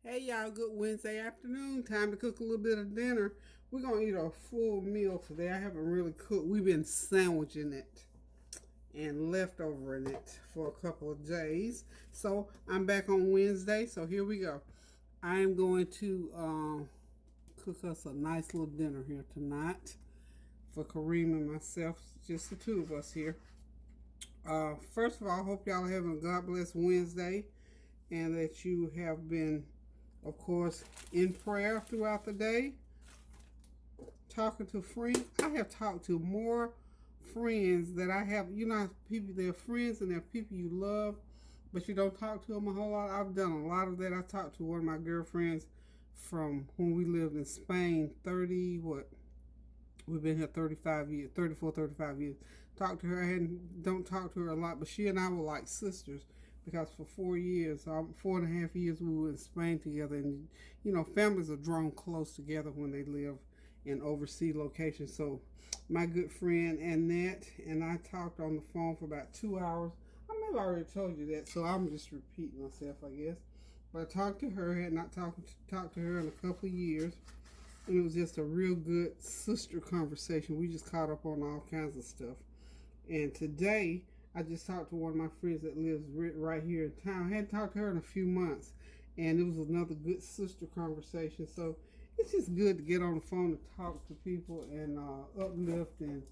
Hey y'all, good Wednesday afternoon. Time to cook a little bit of dinner. We're gonna eat a full meal today. I haven't really cooked. We've been sandwiching it and leftovering it for a couple of days. So I'm back on Wednesday. So here we go. I am going to cook us a nice little dinner here tonight for Kareem and myself, just the two of us here. First of all, I hope y'all are having a God bless Wednesday and that you have been, of course, in prayer throughout the day, talking to friends. I have talked to more friends that I have. You know, people, they're friends and they're people you love, but you don't talk to them a whole lot. I've done a lot of that. I talked to one of my girlfriends from when we lived in Spain, 30, what? We've been here 35 years, 34, 35 years. Talked to her, don't talk to her a lot, but she and I were like sisters because for 4 years, 4.5 years, we were in Spain together. And, you know, families are drawn close together when they live in overseas locations. So my good friend Annette and I talked on the phone for about 2 hours. I may have already told you that, so I'm just repeating myself, I guess. But I talked to her, had not talked to her in a couple of years. And it was just a real good sister conversation. We just caught up on all kinds of stuff. And today, I just talked to one of my friends that lives right here in town. I hadn't talked to her in a few months. And it was another good sister conversation. So it's just good to get on the phone and talk to people and uplift. And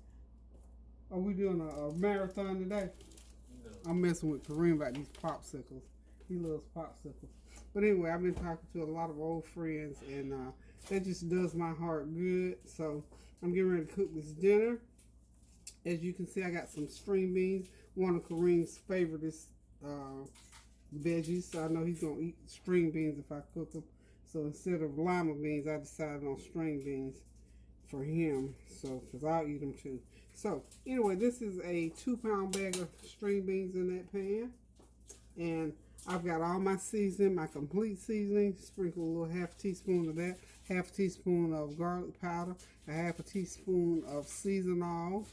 are we doing a marathon today? No. I'm messing with Kareem about these popsicles. He loves popsicles. But anyway, I've been talking to a lot of old friends, and that just does my heart good. So I'm getting ready to cook this dinner. As you can see, I got some string beans. One of Kareem's favorite is veggies. So I know he's going to eat string beans if I cook them. So instead of lima beans, I decided on string beans for him. So, because I'll eat them too. So anyway, this is a 2-pound bag of string beans in that pan. And I've got all my seasoning, my complete seasoning. Sprinkle a little half teaspoon of that, half a teaspoon of garlic powder, a half a teaspoon of seasoned oil,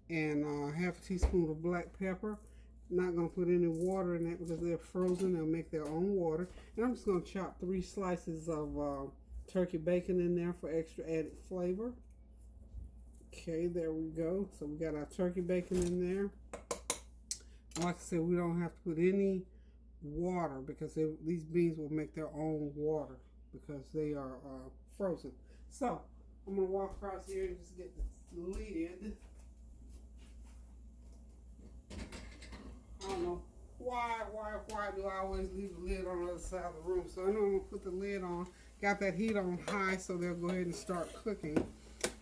and half a teaspoon of black pepper. Not going to put any water in that because they're frozen. They'll make their own water. And I'm just going to chop 3 slices of turkey bacon in there for extra added flavor. Okay, there we go. So we got our turkey bacon in there. Like I said, we don't have to put any water because these beans will make their own water because they are frozen. So I'm going to walk across here and just get the lid. I don't know why do I always leave the lid on the other side of the room. So I know I'm going to put the lid on. Got that heat on high, so they'll go ahead and start cooking.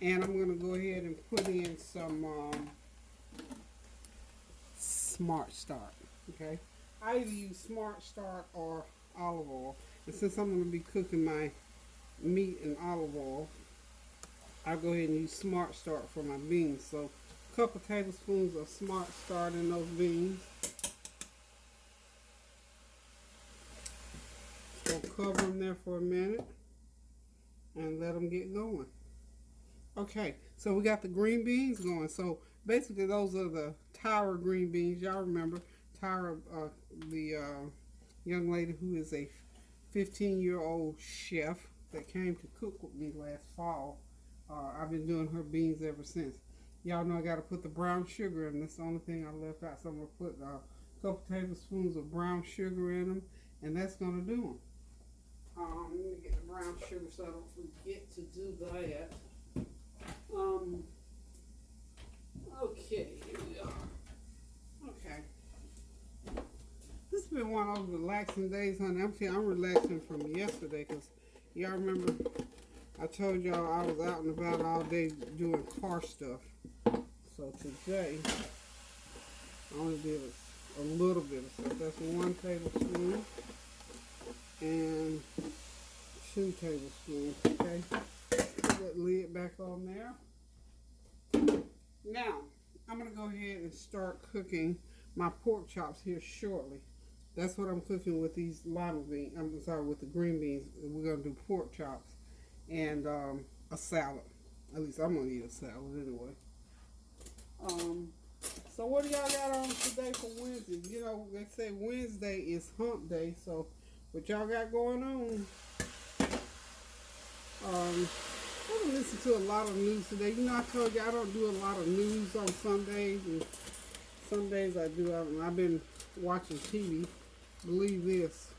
And I'm going to go ahead and put in some Smart Start. Okay, I either use Smart Start or olive oil. And since I'm going to be cooking my meat in olive oil, I'll go ahead and use Smart Start for my beans. So a couple tablespoons of Smart Start in those beans. So cover them there for a minute and let them get going. Okay, so we got the green beans going. So basically those are the Tyra green beans. Y'all remember Tyra, the young lady who is a 15-year-old chef that came to cook with me last fall. I've been doing her beans ever since. Y'all know I got to put the brown sugar in. That's the only thing I left out. So I'm going to put a couple tablespoons of brown sugar in them, and that's going to do them. Let me get the brown sugar so I don't forget to do that. Okay, here we are. Okay. This has been one of those relaxing days, honey. I'm relaxing from yesterday because y'all remember I told y'all I was out and about all day doing car stuff. So today, I only did a little bit of stuff. That's 1 tablespoon and 2 tablespoons, okay? Put that lid back on there. Now, I'm going to go ahead and start cooking my pork chops here shortly. That's what I'm cooking with these lima beans. I'm sorry, with the green beans. We're going to do pork chops and a salad. At least I'm going to eat a salad anyway. So what do y'all got on today for Wednesday? You know, they say Wednesday is hump day, so what y'all got going on? I don't listen to a lot of news today. You know, I told you I don't do a lot of news on Sundays, and some days I do. I've been watching TV. Believe this,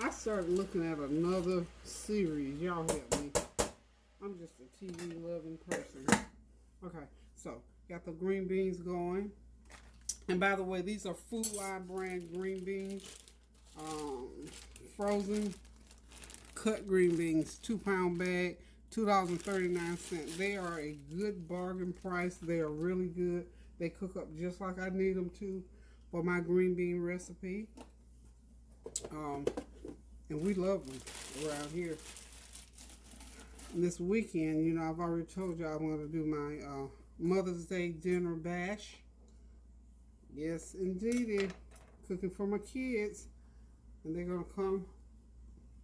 I started looking at another series. Y'all help me. I'm just a TV loving person. Okay, so got the green beans going. And by the way, these are Food Line brand green beans. Frozen cut green beans, 2-pound bag, $2.39. They are a good bargain price. They are really good. They cook up just like I need them to for my green bean recipe. And we love them around here. And this weekend, you know, I've already told you I'm going to do my Mother's Day dinner bash. Yes, indeed. Cooking for my kids. And they're going to come,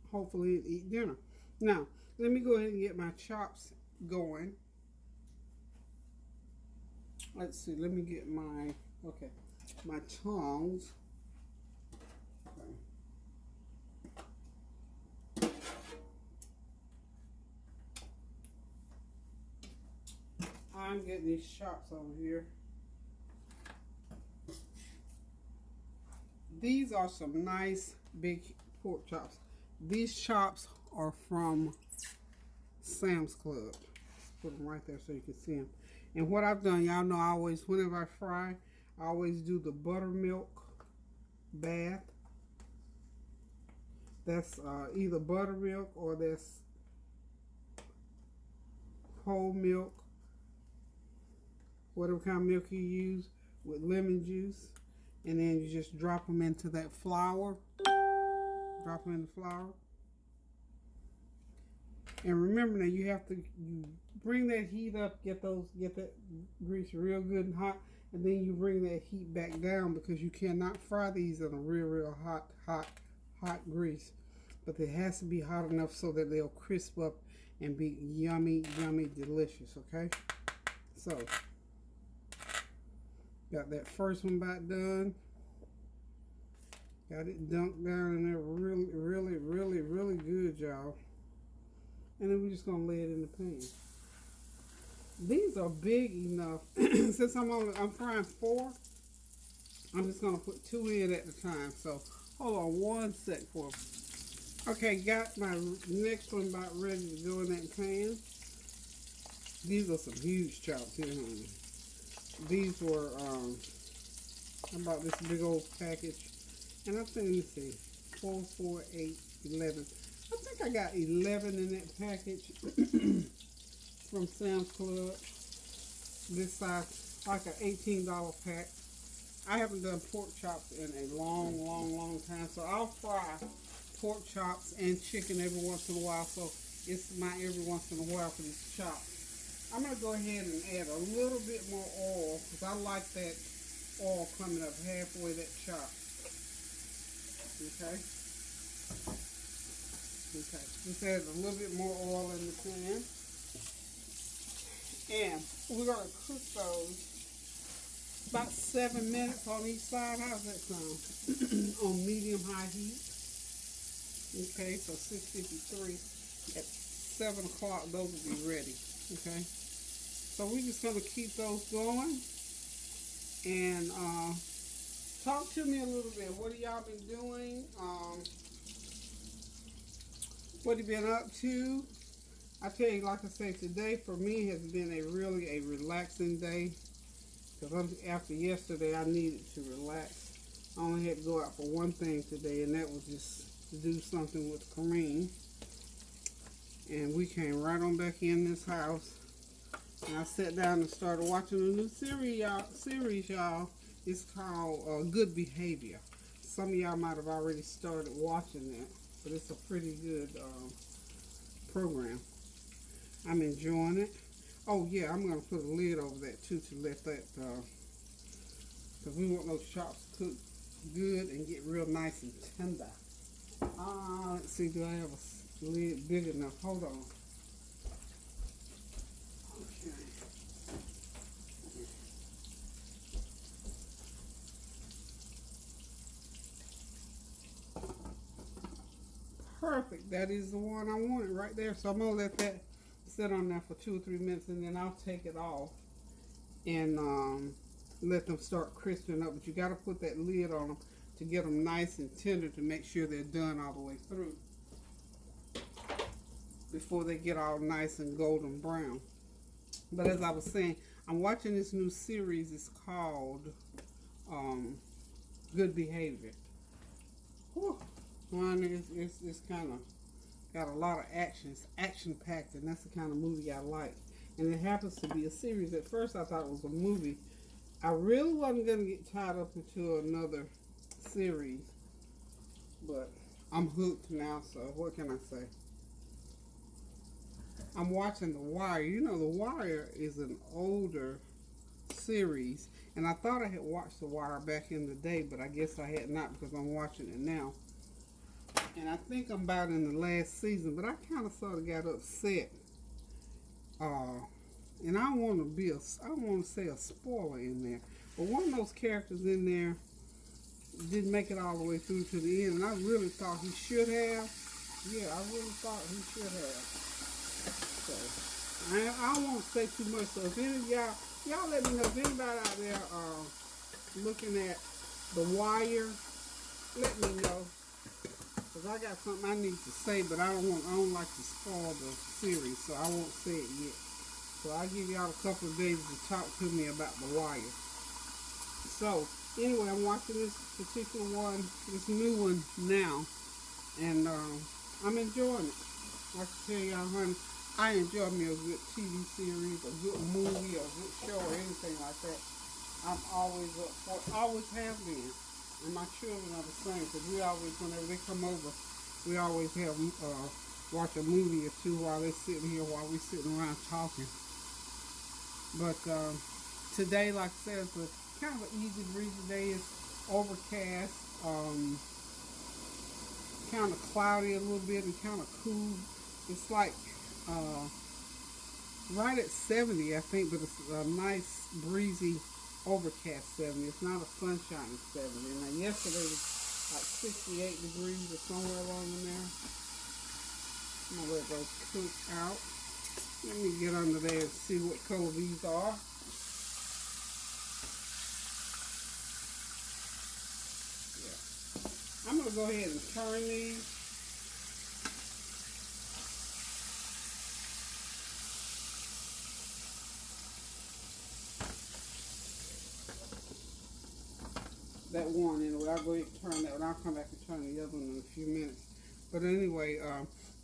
hopefully, and eat dinner. Now, let me go ahead and get my chops going. Let's see. Let me get my tongs. Okay. I'm getting these chops over here. These are some nice big pork chops. These chops are from Sam's Club. Put them right there so you can see them. And what I've done, y'all know I always, whenever I fry, I always do the buttermilk bath. That's either buttermilk or that's whole milk, whatever kind of milk you use, with lemon juice. And then you just drop them into that flour. Drop them in the flour. And remember now, you bring that heat up, get that grease real good and hot, and then you bring that heat back down, because you cannot fry these in a real hot grease. But it has to be hot enough so that they'll crisp up and be yummy, delicious, okay? So, got that first one about done. Got it dunked down in there really good, y'all. And then we're just gonna lay it in the pan. These are big enough. Since I'm frying 4, I'm just gonna put 2 in at a time. So hold on one sec for me. Okay, got my next one about ready to go in that pan. These are some huge chops here, honey. These were I bought this big old package, and I think, let me see, 4, 4, 8, 11. I think I got 11 in that package from Sam's Club. This size, like an $18 pack. I haven't done pork chops in a long time, so I'll fry pork chops and chicken every once in a while. So it's my every once in a while for these chops. I'm gonna go ahead and add a little bit more oil, because I like that oil coming up halfway that chop. Okay. Okay, just add a little bit more oil in the pan. And we're going to cook those about 7 minutes on each side. How's that sound? On medium-high heat. Okay, so 653. At 7 o'clock, those will be ready. Okay, so we're just going to keep those going. And talk to me a little bit. What have y'all been doing? What have you been up to? I tell you, like I say, today for me has been a relaxing day. Because after yesterday, I needed to relax. I only had to go out for one thing today, and that was just to do something with Kareem. And we came right on back in this house. And I sat down and started watching a new series, y'all. It's called Good Behavior. Some of y'all might have already started watching that. But it's a pretty good program. I'm enjoying it. Oh yeah, I'm going to put a lid over that too to let that, because we want those chops cooked good and get real nice and tender. Let's see, do I have a lid big enough? Hold on. Okay. perfect. That is the one I wanted right there. So I'm gonna let that sit on there for 2 or 3 minutes, and then I'll take it off and let them start crisping up. But you got to put that lid on them to get them nice and tender to make sure they're done all the way through before they get all nice and golden brown. But as I was saying, I'm watching this new series. It's called Good Behavior. Whew. It's kind of got a lot of action. It's action packed, and that's the kind of movie I like. And it happens to be a series. At first, I thought it was a movie. I really wasn't going to get tied up into another series, but I'm hooked now, so what can I say? I'm watching The Wire. You know, The Wire is an older series, and I thought I had watched The Wire back in the day, but I guess I had not because I'm watching it now. And I think I'm about in the last season, but I kind of sort of got upset. And I don't want to say a spoiler in there, but one of those characters in there didn't make it all the way through to the end, and I really thought he should have. Yeah, I really thought he should have. So I don't want to say too much. So if any of y'all let me know if anybody out there looking at The Wire, let me know. Because I got something I need to say, but I don't like to spoil the series, so I won't say it yet. So I'll give y'all a couple of days to talk to me about The Wire. So anyway, I'm watching this particular one, this new one now, and I'm enjoying it. Like I tell y'all, honey, I enjoy me a good TV series, a good movie, a good show, or anything like that. I'm always up for it, always have been. And my children are the same, because we always, whenever they come over, we always have watch a movie or two while they're sitting here, while we're sitting around talking. But today, like I said, it's kind of an easy breezy day. It's overcast, kind of cloudy a little bit, and kind of cool. It's like right at 70, I think, but it's a nice breezy overcast 70. It's not a sunshiny 70. Now yesterday was like 68 degrees or somewhere along in there. I'm gonna let those cook out. Let me get under there and see what color these are. Yeah. I'm gonna go ahead and turn these. That one anyway. I'll go ahead and turn that one. I'll come back and turn the other one in a few minutes. But anyway,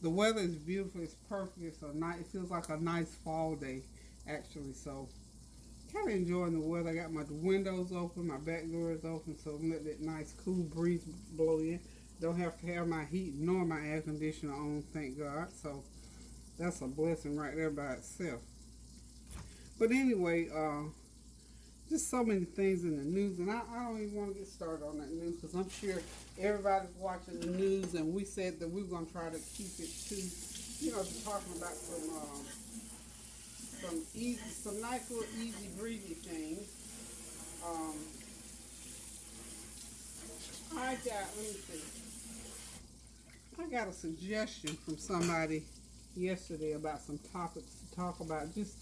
the weather is beautiful. It's perfect. It's a nice. It feels like a nice fall day, actually. So, kind of enjoying the weather. I got my windows open, my back door is open, so I'm letting that nice cool breeze blow in. Don't have to have my heat nor my air conditioner on, thank God. So that's a blessing right there by itself. But anyway, just so many things in the news, and I don't even want to get started on that news because I'm sure everybody's watching the news, and we said that we were going to try to keep it to, talking about some nice little easy breezy things. I got a suggestion from somebody yesterday about some topics to talk about, just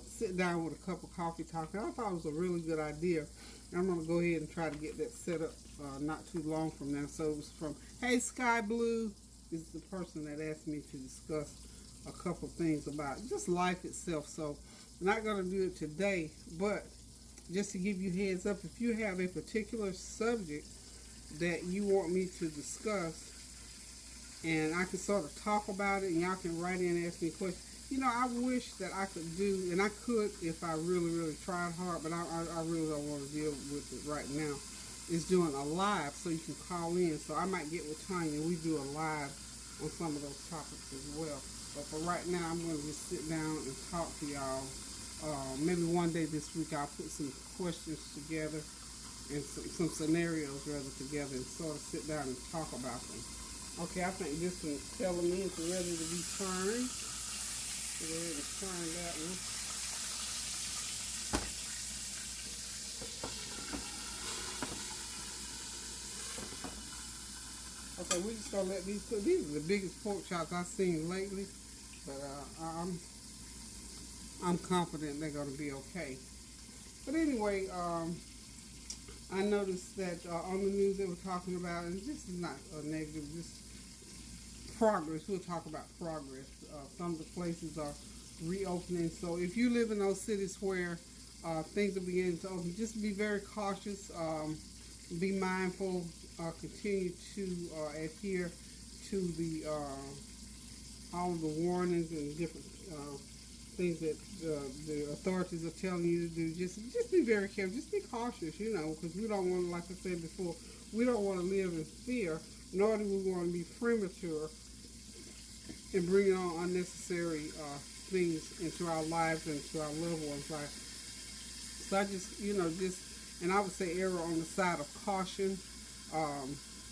sit down with a cup of coffee talking. I thought it was a really good idea. I'm going to go ahead and try to get that set up not too long from now. So it was from, hey, Sky Blue is the person that asked me to discuss a couple things about just life itself. So I'm not going to do it today, but just to give you heads up, if you have a particular subject that you want me to discuss, and I can sort of talk about it, and y'all can write in and ask me questions. I wish that I could do, and I could if I really, really tried hard, but I really don't want to deal with it right now, is doing a live so you can call in. So I might get with Tanya and we do a live on some of those topics as well. But for right now, I'm going to just sit down and talk to y'all. Maybe one day this week I'll put some questions together and some scenarios rather together and sort of sit down and talk about them. Okay, I think this one's telling me it's ready to be turned. Go ahead and turn that one. Okay, so we just gonna let these cook. These are the biggest pork chops I've seen lately, but I'm confident they're gonna be okay. But anyway, I noticed that on the news they were talking about, and this is not a negative, just progress. We'll talk about progress. Some of the places are reopening, so if you live in those cities where things are beginning to open, just be very cautious. Be mindful. Continue to adhere to the all of the warnings and different things that the authorities are telling you to do. Just be very careful. Just be cautious, you know, because we don't want to, like I said before, we don't want to live in fear, nor do we want to be premature and bring on unnecessary things into our lives and to our loved ones' lives. So I just, you know, and I would say err on the side of caution.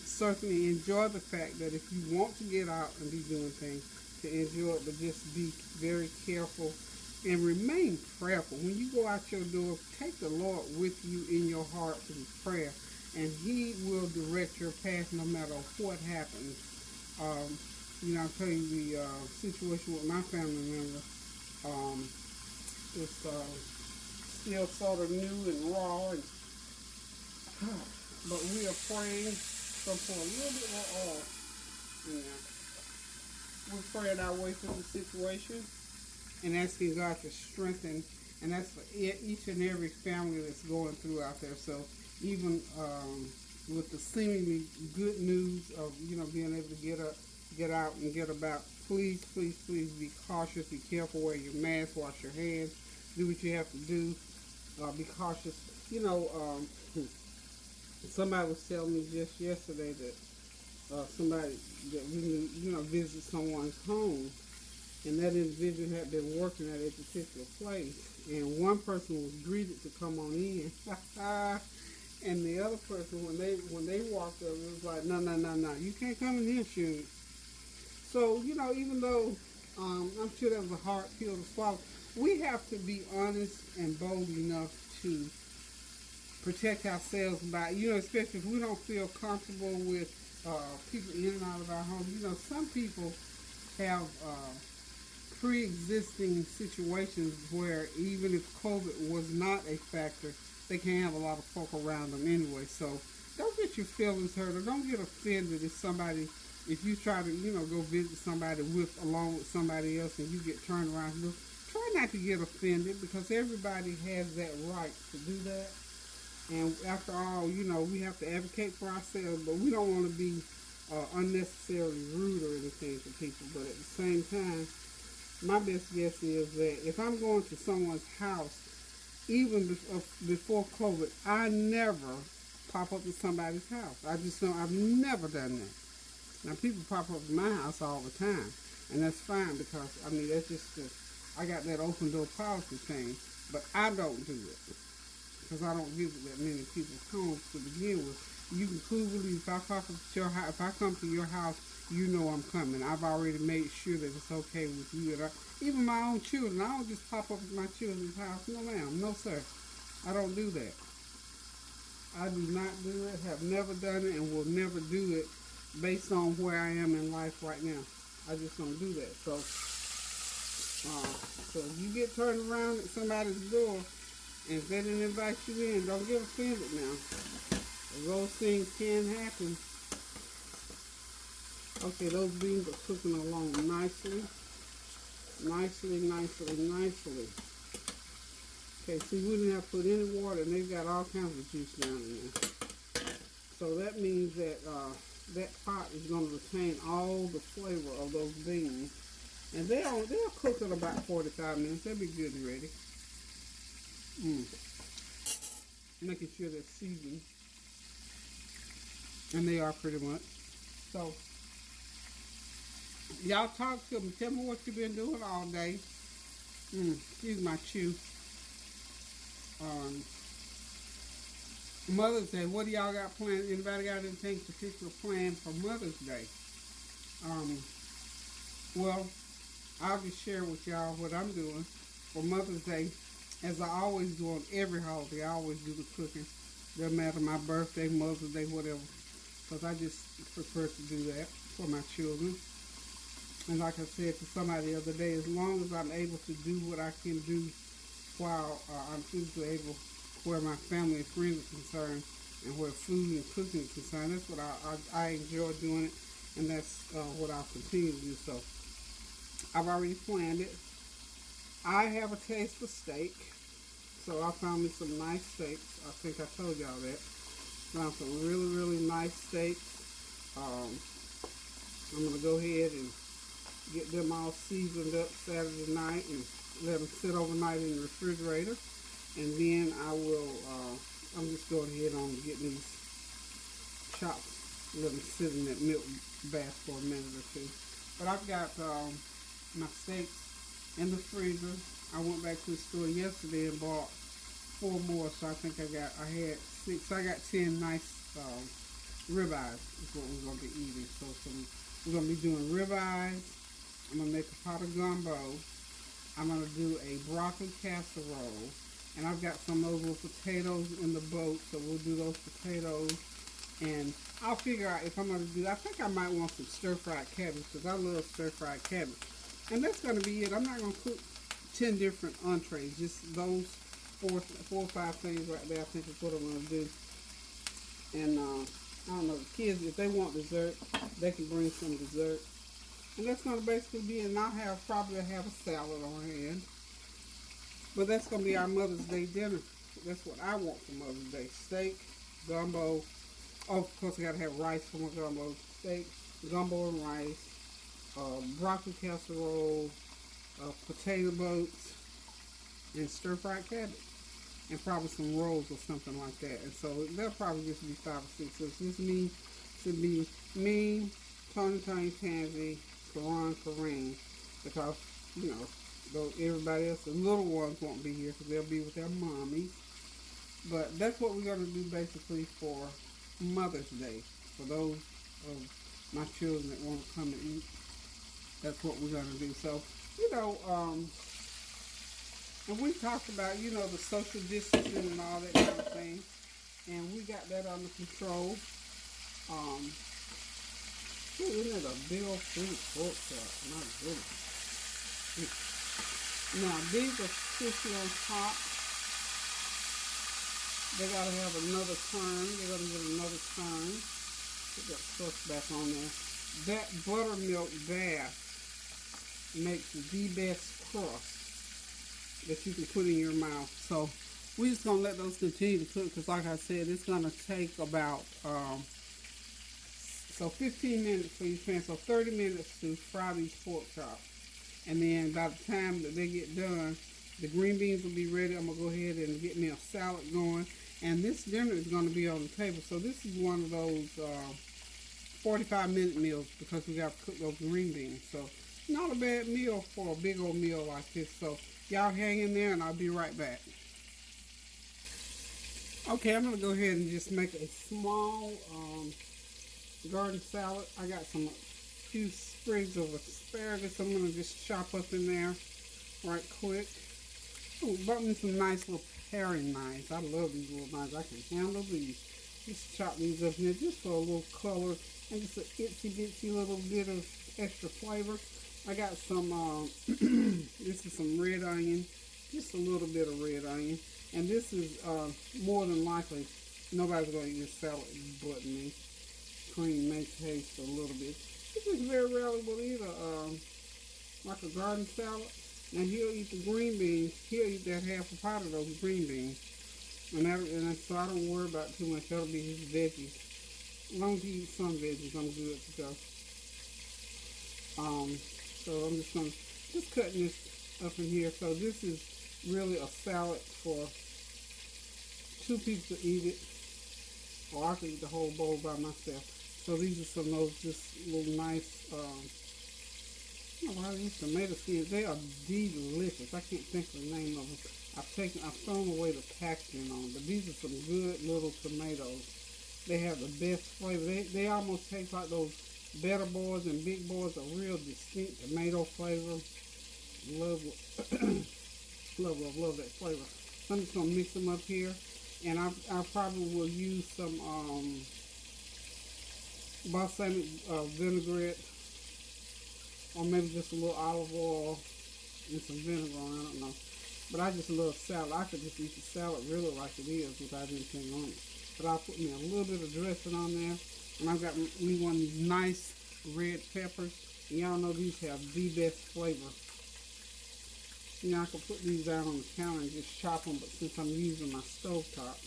Certainly enjoy the fact that if you want to get out and be doing things, to enjoy it, but just be very careful and remain prayerful. When you go out your door, take the Lord with you in your heart through prayer, and He will direct your path no matter what happens. You know, I'll tell you the situation with my family member. It's still sort of new and raw, and, but we are praying for a little bit more oil. Yeah. We're praying our way through the situation and asking God to strengthen, and that's for each and every family that's going through out there. So even with the seemingly good news of, you know, being able to get out and get about, please, please, please be cautious, be careful, wear your mask, wash your hands, do what you have to do, be cautious. You know, somebody was telling me just yesterday that somebody that we knew, you know, visited someone's home, and that individual had been working at a particular place, and one person was greeted to come on in, and the other person, when they walked up, it was like, no, you can't come in here, shoot. So, you know, even though I'm sure that was a hard pill to swallow, we have to be honest and bold enough to protect ourselves by, you know, especially if we don't feel comfortable with people in and out of our home. You know, some people have pre-existing situations where even if COVID was not a factor, they can have a lot of folk around them anyway. So don't get your feelings hurt, or don't get offended if you try to, you know, go visit somebody along with somebody else and you get turned around. Try not to get offended, because everybody has that right to do that. And after all, you know, we have to advocate for ourselves, but we don't want to be unnecessarily rude or anything to people. But at the same time, my best guess is that if I'm going to someone's house, even before COVID, I never pop up to somebody's house. I've never done that. Now, people pop up to my house all the time, and that's fine, because, I mean, that's just I got that open door policy thing, but I don't do it, because I don't visit that many people's homes to begin with. You can cool believe if I pop up to your house, if I come to your house, you know I'm coming. I've already made sure that it's okay with you. And even my own children, I don't just pop up at my children's house. No, ma'am. No, sir. I don't do that. I do not do it, have never done it, and will never do it based on where I am in life right now. I just don't do that. So if you get turned around at somebody's door, and if they didn't invite you in, don't get offended now. Those things can happen. Okay, those beans are cooking along nicely. Nicely. Okay, see, we didn't have to put any water, and they've got all kinds of juice down in there. So that means that that pot is going to retain all the flavor of those beans. And they'll cook in about 45 minutes. They'll be good and ready. Making sure they're seasoned. And they are pretty much. So, y'all talk to me. Tell me what you've been doing all day. Excuse my chew. Mother's Day. What do y'all got planned? Anybody got anything particular planned for Mother's Day? Well, I'll just share with y'all what I'm doing for Mother's Day. As I always do on every holiday, I always do the cooking. Doesn't matter my birthday, Mother's Day, whatever. because I just prefer to do that for my children. And like I said to somebody the other day, as long as I'm able to do what I can do while I'm physically able, where my family and friends are concerned, and where food and cooking is concerned, that's what I enjoy doing it, and that's what I'll continue to do. So I've already planned it. I have a taste for steak, so I found me some nice steaks. I think I told y'all that. Found some really, really nice steaks. I'm going to go ahead and get them all seasoned up Saturday night and let them sit overnight in the refrigerator. And then I will, I'm just going ahead on getting these chops, let them sit in that milk bath for a minute or two. But I've got my steaks in the freezer. I went back to the store yesterday and bought 4 more, so I think I had 6. I got 10 nice ribeyes is what we're going to be eating. So we're going to be doing ribeyes. I'm going to make a pot of gumbo. I'm going to do a broccoli casserole. And I've got some of those little potatoes in the boat, so we'll do those potatoes. And I'll figure out if I'm going to do, I think I might want some stir-fried cabbage, because I love stir-fried cabbage. And that's going to be it. I'm not going to cook 10 different entrees. Just those four or five things right there, I think is what I'm going to do. And I don't know, the kids, if they want dessert, they can bring some dessert. And that's going to basically be it. And I'll probably have a salad on hand. But that's going to be our Mother's Day dinner. That's what I want for Mother's Day. Steak, gumbo. Oh, of course, I got to have rice for my gumbo. Steak, gumbo and rice. Broccoli casserole. Potato boats. And stir-fried cabbage. And probably some rolls or something like that. And so that'll probably just be 5 or 6. So it's just me. Should be me, Tony, Tansy, Kareem. Because, you know, though everybody else, the little ones won't be here because they'll be with their mommies. But that's what we're going to do basically for Mother's Day. For those of my children that want to come and eat, that's what we're going to do. So, you know, and we talked about, you know, the social distancing and all that kind of thing. And we got that under control. Isn't it a big old fruit pork chop? My goodness. Now, these are crispy on top. They got to have another turn. They're going to get another turn. Put that sauce back on there. That buttermilk bath makes the best crust that you can put in your mouth. So, we're just going to let those continue to cook because, like I said, it's going to take about 15 minutes for each pan. So, 30 minutes to fry these pork chops. And then by the time that they get done, the green beans will be ready. I'm going to go ahead and get me a salad going. And this dinner is going to be on the table. So this is one of those 45-minute meals because we got to cook those green beans. So not a bad meal for a big old meal like this. So y'all hang in there and I'll be right back. Okay, I'm going to go ahead and just make a small garden salad. I got some few sprigs of asparagus I'm going to just chop up in there right quick. Oh, brought me some nice little paring knives. I love these little knives. I can handle these. Just chop these up in there just for a little color and just an itsy bitsy little bit of extra flavor. I got some, this is some red onion, just a little bit of red onion. And this is more than likely, nobody's going to eat this salad but me. Cream may taste a little bit. This is very rarely will eat like a garden salad. And he'll eat the green beans. He'll eat that half a pot of those green beans. And so I don't worry about too much. That'll be his veggies. As long as he eats some veggies, I'm good to go. So I'm just going to cutting this up in here. So this is really a salad for 2 people to eat it. Or I can eat the whole bowl by myself. So these are some of those just little nice, I don't know how these tomato skins, they are delicious. I can't think of the name of them. I've thrown away the packaging on them, but these are some good little tomatoes. They have the best flavor. They almost taste like those Better Boys and Big Boys, a real distinct tomato flavor. Love that flavor. So I'm just going to mix them up here, and I probably will use some balsamic vinaigrette, or maybe just a little olive oil and some vinegar on it, I don't know. But I just love salad. I could just eat the salad really like it is without anything on it. But I'll put me a little bit of dressing on there. And I've got me one of these nice red peppers. And y'all know these have the best flavor. You know, I could put these out on the counter and just chop them, but since I'm using my stovetop,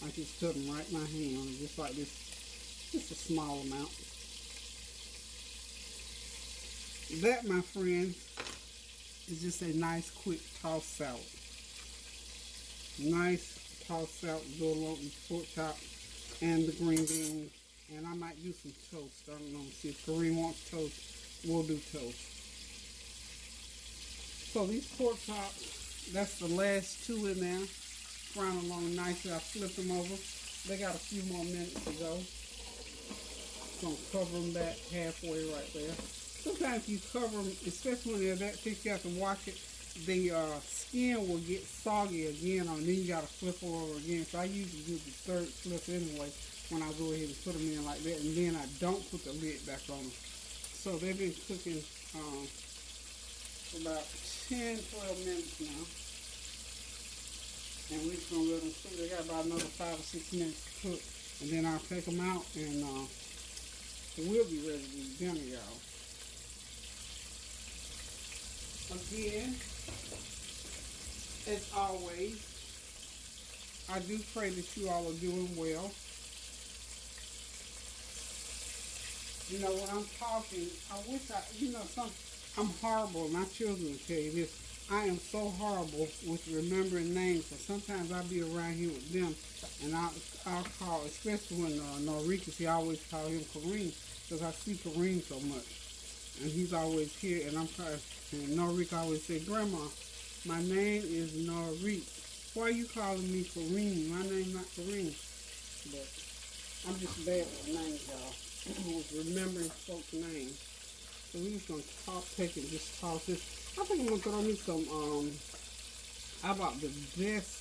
I just cut them right in my hand, just like this, just a small amount. That, my friends, is just a nice, quick tossed salad. Nice tossed salad, go along with the pork chop and the green beans. And I might do some toast. I don't know. See if Kareem wants toast, we'll do toast. So these pork chops, that's the last two in there. Frying along nicely. I flip them over. They got a few more minutes to go. Gonna cover them back halfway right there. Sometimes you cover them, especially when they're that thick, you have to watch it. The skin will get soggy again, and then you gotta flip them over again. So I usually do the third flip anyway when I go ahead and put them in like that, and then I don't put the lid back on them. So they've been cooking for about 10-12 minutes now. And we're just gonna let them cook. They got about another 5 or 6 minutes to cook. And then I'll take them out and we'll be ready to eat dinner, y'all. Again, as always, I do pray that you all are doing well. You know, when I'm talking, I wish I'm horrible. My children will tell you this. I am so horrible with remembering names. So sometimes I'll be around here with them, and I'll call, especially when Norika's here, I always call him Kareem, because I see Kareem so much. And he's always here, and and Norika always say, Grandma, my name is Norik. Why are you calling me Kareem? My name's not Kareem. But I'm just bad with names, y'all. With remembering folks' names. So we're just going to just toss this. I think I'm going to throw me some, how about the best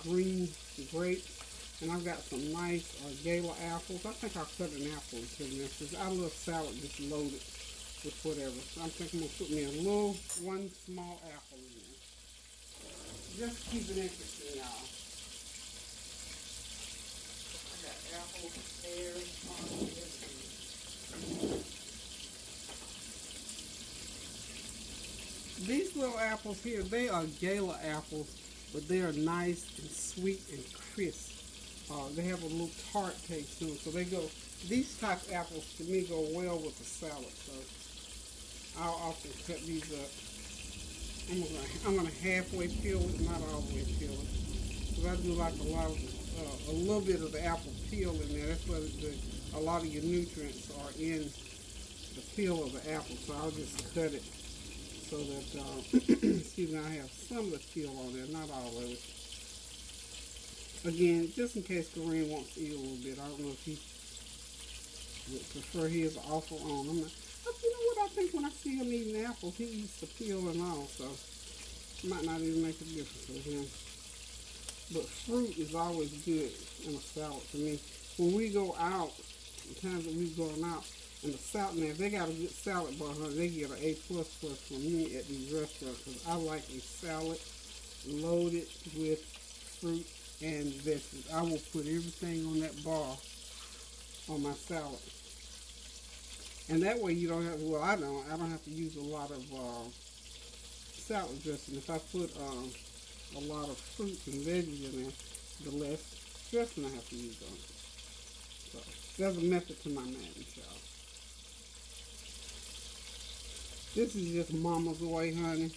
green grapes. And I've got some nice gala apples. I think I'll cut an apple into this because I love salad just loaded with whatever. So I'm thinking I'm going to put me one small apple in there. Just to keep it interesting, y'all. I got apples, pears, everything. These little apples here, they are gala apples, but they are nice and sweet and crisp. They have a little tart taste to them, so these type of apples to me go well with the salad, so I'll often cut these up. I'm gonna halfway peel it, not all the way peel it, because I do like a little bit of the apple peel in there. That's where a lot of your nutrients are in the peel of the apple, so I'll just cut it so that, excuse me, I have some of the peel on there, not all of it. Again, just in case Kareem wants to eat a little bit, I don't know if he would prefer his awful on. You know what I think when I see him eating apples, he eats the peel and all, so it might not even make a difference with him. But fruit is always good in a salad to me. When we go out, the times that we've gone out, and the salad, man, if they got a good salad bar, they get an A++ from me at these restaurants, because I like a salad loaded with fruit and vegetables. I will put everything on that bar on my salad. And that way you don't have, well, I don't have to use a lot of salad dressing. If I put a lot of fruit and veggies in there, the less dressing I have to use on it. So there's a method to my madness, y'all. This is just Mama's way, honey.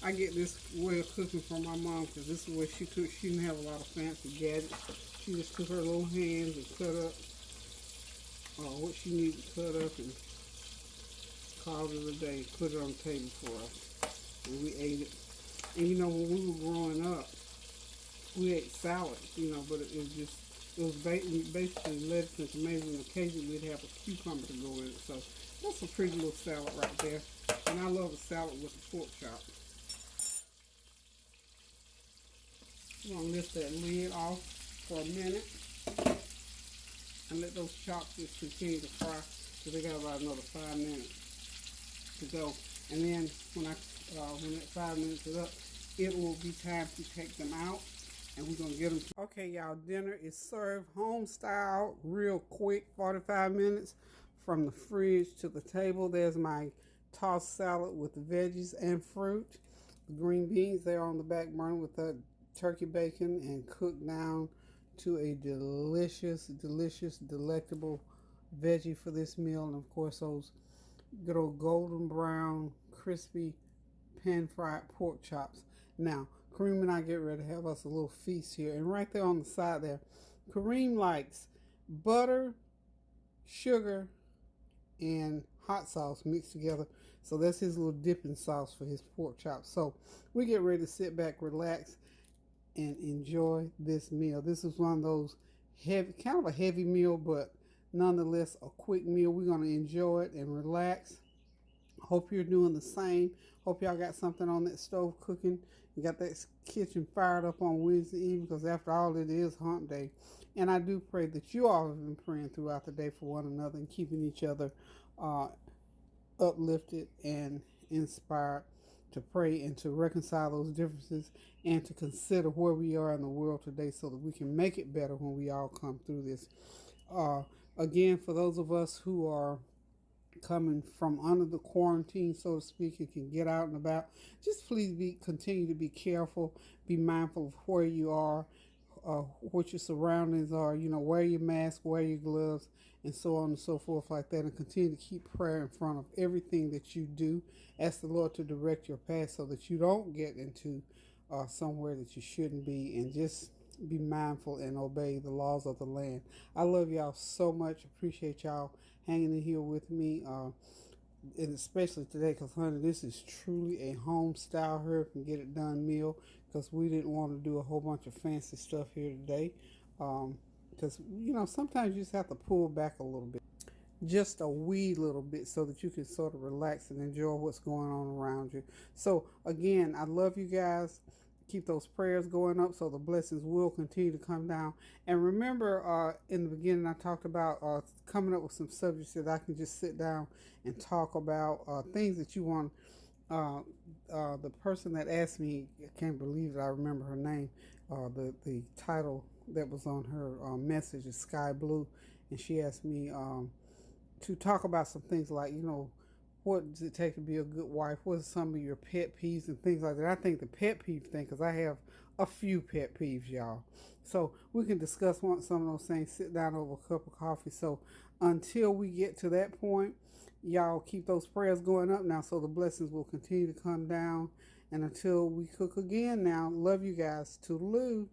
I get this way of cooking from my mom because this is the way she cooks. She didn't have a lot of fancy gadgets. She just took her little hands and cut up what she needed to cut up and called it a day. Put it on the table for us. And we ate it. And you know, when we were growing up, we ate salad, you know, but it was basically lettuce and tomatoes, and occasionally we'd have a cucumber to go in it. So that's a pretty little salad right there. And I love a salad with a pork chop. I'm going to lift that lid off for a minute. And let those chops just continue to fry because they got about another 5 minutes to go. And then when that 5 minutes is up, it will be time to take them out, and we're gonna get them. Okay, y'all, dinner is served home style, real quick, 45 minutes from the fridge to the table. There's my tossed salad with veggies and fruit. The green beans there on the back burner with the turkey bacon and cooked down to a delicious, delicious, delectable veggie for this meal. And of course, those good old golden brown, crispy, pan fried pork chops. Now, Kareem and I get ready to have us a little feast here. And right there on the side there, Kareem likes butter, sugar, and hot sauce mixed together. So that's his little dipping sauce for his pork chops. So we get ready to sit back, relax, and enjoy this meal. This is one of those heavy, kind of a heavy meal, but nonetheless a quick meal. We're going to enjoy it and relax. Hope you're doing the same. Hope y'all got something on that stove cooking. You got that kitchen fired up on Wednesday evening, because after all, it is hump day. And I do pray that you all have been praying throughout the day for one another and keeping each other uplifted and inspired to pray and to reconcile those differences and to consider where we are in the world today so that we can make it better when we all come through this. Again, for those of us who are coming from under the quarantine, so to speak, and can get out and about, just please continue to be careful, be mindful of where you are, what your surroundings are. Wear your mask, wear your gloves, and so on and so forth like that, and continue to keep prayer in front of everything that you do. Ask the Lord to direct your path so that you don't get into somewhere that you shouldn't be, and just be mindful and obey the laws of the land. I love y'all so much. Appreciate y'all hanging in here with me, and especially today, because honey, this is truly a home style herb and get it done meal, because we didn't want to do a whole bunch of fancy stuff here today, because sometimes you just have to pull back a little bit, just a wee little bit, so that you can sort of relax and enjoy what's going on around you. So again, I love you guys. Keep those prayers going up so the blessings will continue to come down. And remember, in the beginning, I talked about coming up with some subjects that I can just sit down and talk about, things that you want. The person that asked me, I can't believe that I remember her name. The title that was on her message is Sky Blue, and she asked me to talk about some things like, what does it take to be a good wife? What are some of your pet peeves and things like that? I think the pet peeve thing, because I have a few pet peeves, y'all. So we can discuss some of those things, sit down over a cup of coffee. So until we get to that point, y'all keep those prayers going up now so the blessings will continue to come down. And until we cook again now, love you guys. Toodaloo.